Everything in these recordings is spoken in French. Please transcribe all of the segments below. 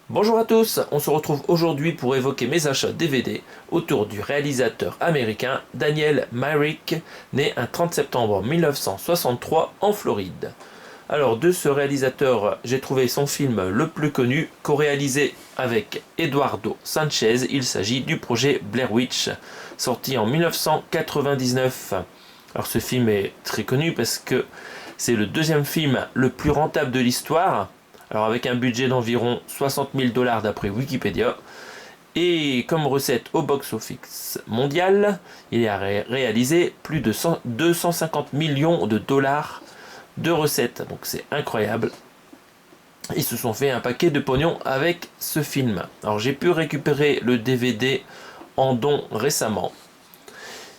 Bonjour à tous, on se retrouve aujourd'hui pour évoquer mes achats DVD autour du réalisateur américain Daniel Myrick, né un 30 septembre 1963 en Floride. Alors de ce réalisateur, j'ai trouvé son film le plus connu, co-réalisé avec Eduardo Sanchez. Il s'agit du projet Blair Witch, sorti en 1999. Alors ce film est très connu parce que c'est le deuxième film le plus rentable de l'histoire. Alors avec un budget d'environ 60 000 $ d'après Wikipédia. Et comme recette au box-office mondial, il a réalisé plus de 250 millions de dollars de recettes. Donc c'est incroyable. Ils se sont fait un paquet de pognon avec ce film. Alors j'ai pu récupérer le DVD en don récemment.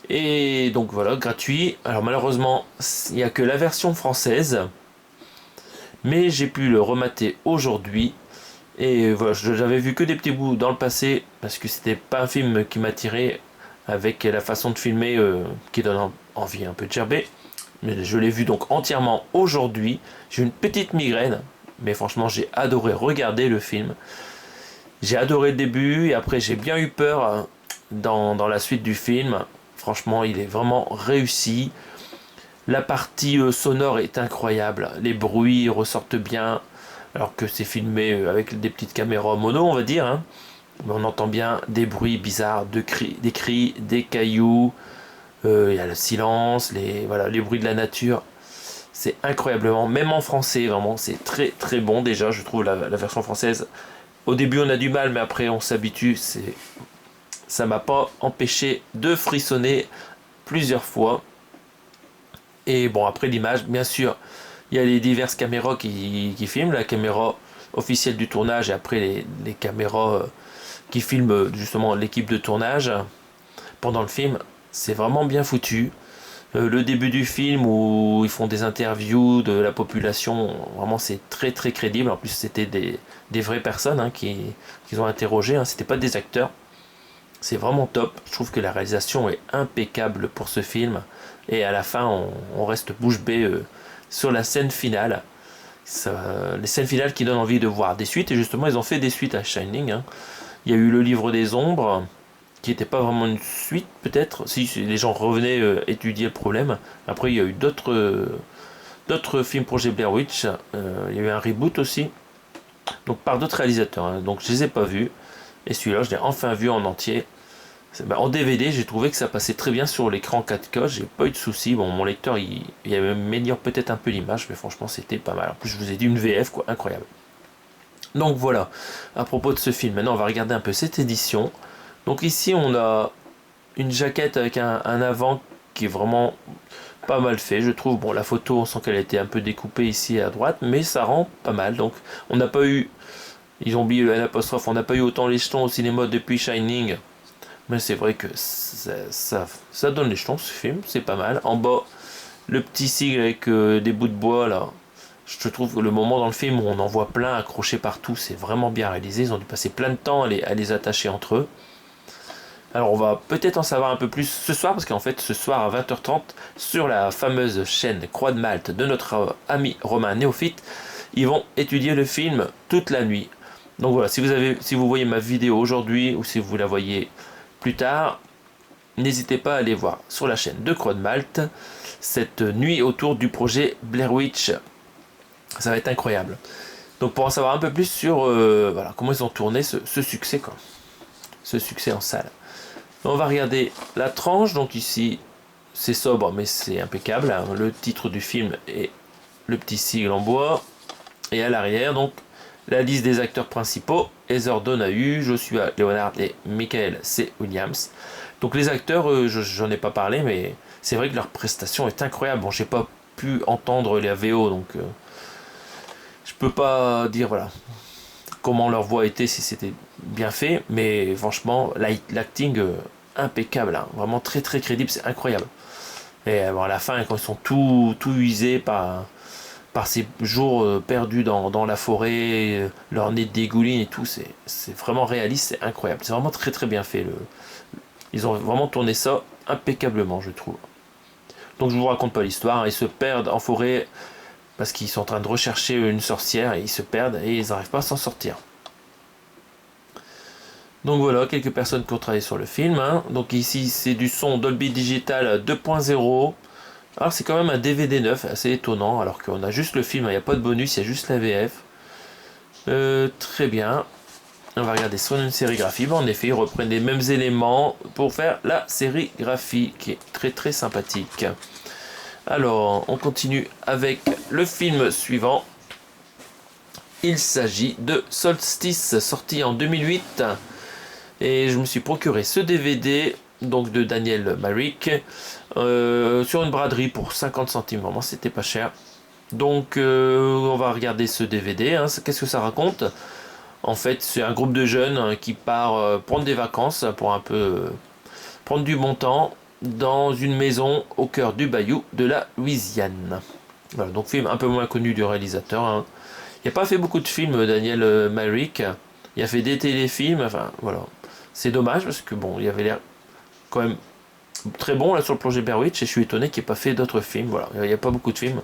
Et donc voilà, gratuit. Alors malheureusement, il n'y a que la version française. Mais j'ai pu le remater aujourd'hui. Et voilà, je n'avais vu que des petits bouts dans le passé, parce que c'était pas un film qui m'attirait, avec la façon de filmer qui donne envie un peu de gerber. Mais je l'ai vu donc entièrement aujourd'hui. J'ai une petite migraine, mais franchement j'ai adoré regarder le film. J'ai adoré le début, et après j'ai bien eu peur dans la suite du film. Franchement, il est vraiment réussi. La partie sonore est incroyable, les bruits ressortent bien, alors que c'est filmé avec des petites caméras mono, on va dire, hein. Mais on entend bien des bruits bizarres, des cris, des cailloux, il y a le silence, voilà, les bruits de la nature. C'est incroyablement, même en français, vraiment, c'est très très bon déjà, je trouve la version française. Au début on a du mal, mais après on s'habitue, ça m'a pas empêché de frissonner plusieurs fois. Et bon, après l'image, bien sûr, il y a les diverses caméras qui filment, la caméra officielle du tournage et après les caméras qui filment justement l'équipe de tournage pendant le film. C'est vraiment bien foutu. Le début du film où ils font des interviews de la population, vraiment c'est très très crédible. En plus c'était des vraies personnes hein, qu'ils ont interrogées, hein. C'était pas des acteurs. C'est vraiment top. Je trouve que la réalisation est impeccable pour ce film. Et à la fin, on reste bouche bée sur la scène finale. Les scènes finales qui donnent envie de voir des suites. Et justement, ils ont fait des suites à Shining, hein. Il y a eu le livre des ombres, qui n'était pas vraiment une suite, peut-être. Si les gens revenaient étudier le problème. Après, il y a eu d'autres films projet Blair Witch. Il y a eu un reboot aussi. Donc par d'autres réalisateurs, hein. Donc je les ai pas vus. Et celui-là, je l'ai enfin vu en entier. En DVD, j'ai trouvé que ça passait très bien sur l'écran 4K. J'ai pas eu de soucis. Bon, mon lecteur, il améliore peut-être un peu l'image, mais franchement, c'était pas mal. En plus, je vous ai dit une VF, quoi, incroyable. Donc voilà, à propos de ce film. Maintenant, on va regarder un peu cette édition. Donc ici, on a une jaquette avec un avant qui est vraiment pas mal fait, je trouve. Bon, la photo, on sent qu'elle a été un peu découpée ici à droite, mais ça rend pas mal. Donc, on n'a pas eu. Ils ont oublié le N apostrophe. On n'a pas eu autant les jetons au cinéma depuis Shining. Mais c'est vrai que ça donne les jetons ce film, c'est pas mal. En bas, le petit sigle avec des bouts de bois là. Je trouve que le moment dans le film où on en voit plein accrochés partout, c'est vraiment bien réalisé. Ils ont dû passer plein de temps à les attacher entre eux. Alors on va peut-être en savoir un peu plus ce soir, parce qu'en fait ce soir à 20h30, sur la fameuse chaîne Croix de Malte de notre ami Romain Néophyte, ils vont étudier le film toute la nuit. Donc voilà, si vous voyez ma vidéo aujourd'hui, ou si vous la voyez plus tard, n'hésitez pas à aller voir sur la chaîne de Croix de Malte cette nuit autour du projet Blair Witch. Ça va être incroyable. Donc pour en savoir un peu plus sur voilà, comment ils ont tourné ce succès, quoi. Ce succès en salle. On va regarder la tranche. Donc ici c'est sobre mais c'est impeccable, hein. Le titre du film est le petit sigle en bois. Et à l'arrière donc la liste des acteurs principaux: Heather Donahue, Joshua Leonard et Michael C. Williams. Donc les acteurs, j'en ai pas parlé, mais c'est vrai que leur prestation est incroyable. Bon, j'ai pas pu entendre les VO, donc je peux pas dire voilà comment leur voix était, si c'était bien fait, mais franchement l'acting impeccable, hein. Vraiment très très crédible, c'est incroyable. Et bon, à la fin quand ils sont tout usés par ces jours perdus dans la forêt, leur nez dégouline et tout, c'est vraiment réaliste, c'est incroyable. C'est vraiment très très bien fait. Ils ont vraiment tourné ça impeccablement, je trouve. Donc je vous raconte pas l'histoire, hein. Ils se perdent en forêt parce qu'ils sont en train de rechercher une sorcière et ils se perdent et ils n'arrivent pas à s'en sortir. Donc voilà, quelques personnes qui ont travaillé sur le film. Hein. Donc ici, c'est du son Dolby Digital 2.0. Alors c'est quand même un DVD neuf, assez étonnant, alors qu'on a juste le film, il n'y a pas de bonus, il y a juste la VF. Très bien. On va regarder sur une sérigraphie. Bon, en effet, ils reprennent les mêmes éléments pour faire la sérigraphie, qui est très très sympathique. Alors, on continue avec le film suivant. Il s'agit de Solstice, sorti en 2008. Et je me suis procuré ce DVD, donc de Daniel Myrick, sur une braderie pour 50 centimes. Vraiment, c'était pas cher. Donc, on va regarder ce DVD. Hein. Qu'est-ce que ça raconte? En fait, c'est un groupe de jeunes qui part prendre des vacances pour un peu prendre du bon temps dans une maison au cœur du bayou de la Louisiane. Voilà, donc film un peu moins connu du réalisateur. Hein. Il n'a pas fait beaucoup de films, Daniel Myrick. Il a fait des téléfilms. Enfin, voilà. C'est dommage parce que bon, il avait l'air quand même très bon là sur le projet Blair Witch et je suis étonné qu'il n'ait pas fait d'autres films. Voilà, il n'y a pas beaucoup de films.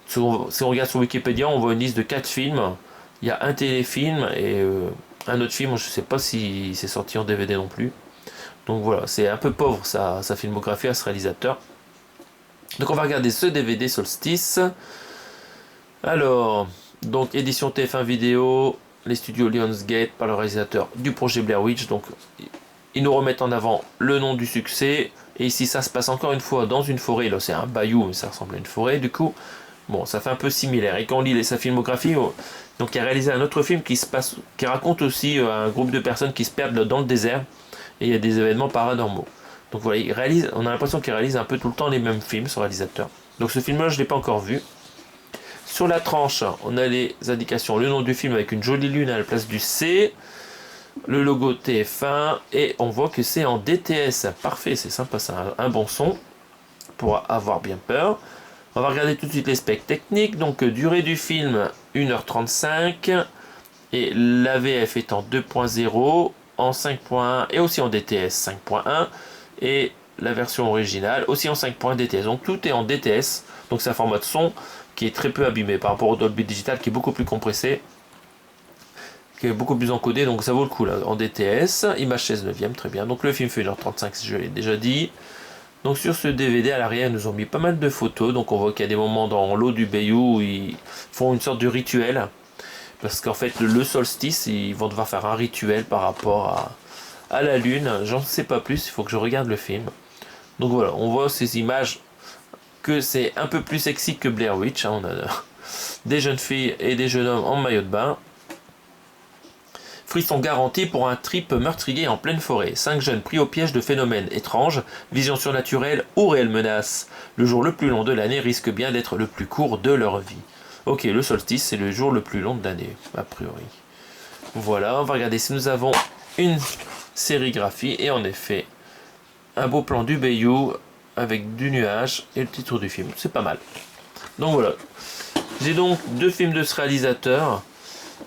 Si on regarde sur Wikipédia, on voit une liste de 4 films. Il y a un téléfilm et un autre film, je ne sais pas si c'est sorti en DVD non plus. Donc voilà, c'est un peu pauvre sa filmographie à ce réalisateur. Donc on va regarder ce DVD Solstice. Alors, donc édition TF1 vidéo, les studios Lionsgate par le réalisateur du projet Blair Witch. Donc ils nous remettent en avant le nom du succès. Et ici ça se passe encore une fois dans une forêt. Là c'est un bayou, mais ça ressemble à une forêt du coup. Bon, ça fait un peu similaire. Et quand on lit sa filmographie, donc il a réalisé un autre film qui raconte aussi un groupe de personnes qui se perdent dans le désert et il y a des événements paranormaux. Donc voilà, on a l'impression qu'il réalise un peu tout le temps les mêmes films, ce réalisateur. Donc ce film-là, je ne l'ai pas encore vu. Sur la tranche, on a les indications, le nom du film avec une jolie lune à la place du C, le logo TF1 et on voit que c'est en DTS. Parfait, c'est sympa, c'est un bon son pour avoir bien peur. On va regarder tout de suite les specs techniques. Donc durée du film 1h35 et la VF est en 2.0, en 5.1 et aussi en DTS 5.1 et la version originale aussi en 5.1 DTS. Donc tout est en DTS. Donc c'est un format de son qui est très peu abîmé par rapport au Dolby Digital qui est beaucoup plus compressé, qui est beaucoup plus encodé. Donc ça vaut le coup là en DTS. Image 16 neuvième, très bien. Donc le film fait 1h35, je l'ai déjà dit. Donc sur ce DVD à l'arrière, ils nous ont mis pas mal de photos. Donc on voit qu'il y a des moments dans l'eau du bayou où ils font une sorte de rituel. Parce qu'en fait, le solstice, ils vont devoir faire un rituel par rapport à la lune. J'en sais pas plus, il faut que je regarde le film. Donc voilà, on voit ces images que c'est un peu plus sexy que Blair Witch. Hein. On a des jeunes filles et des jeunes hommes en maillot de bain. Frisson garanti pour un trip meurtrier en pleine forêt. 5 jeunes pris au piège de phénomènes étranges, vision surnaturelle ou réelle menace. Le jour le plus long de l'année risque bien d'être le plus court de leur vie. Ok, le solstice, c'est le jour le plus long de l'année, a priori. Voilà, on va regarder si nous avons une sérigraphie. Et en effet, un beau plan du bayou avec du nuage et le titre du film. C'est pas mal. Donc voilà. J'ai donc 2 films de ce réalisateur.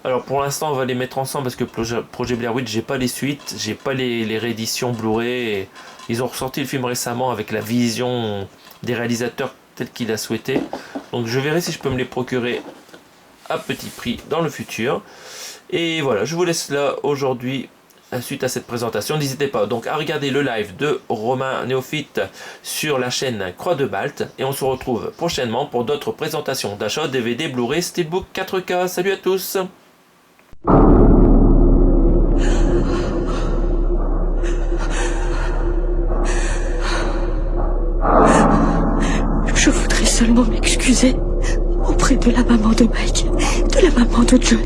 Alors pour l'instant on va les mettre ensemble parce que projet Blair Witch, j'ai pas les suites, j'ai pas les rééditions Blu-ray. Ils ont ressorti le film récemment avec la vision des réalisateurs telle qu'il a souhaité. Donc je verrai si je peux me les procurer à petit prix dans le futur. Et voilà, je vous laisse là aujourd'hui suite à cette présentation. N'hésitez pas donc à regarder le live de Romain Néophyte sur la chaîne Croix de Baltes. Et on se retrouve prochainement pour d'autres présentations d'achat DVD, Blu-ray, Steelbook 4K. Salut à tous! Je voudrais seulement m'excuser auprès de la maman de Mike, de la maman de John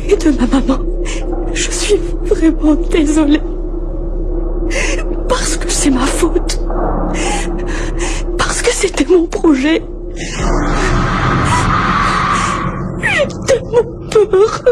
et de ma maman. Je suis vraiment désolée. Parce que c'est ma faute. Parce que c'était mon projet. J'ai tellement peur.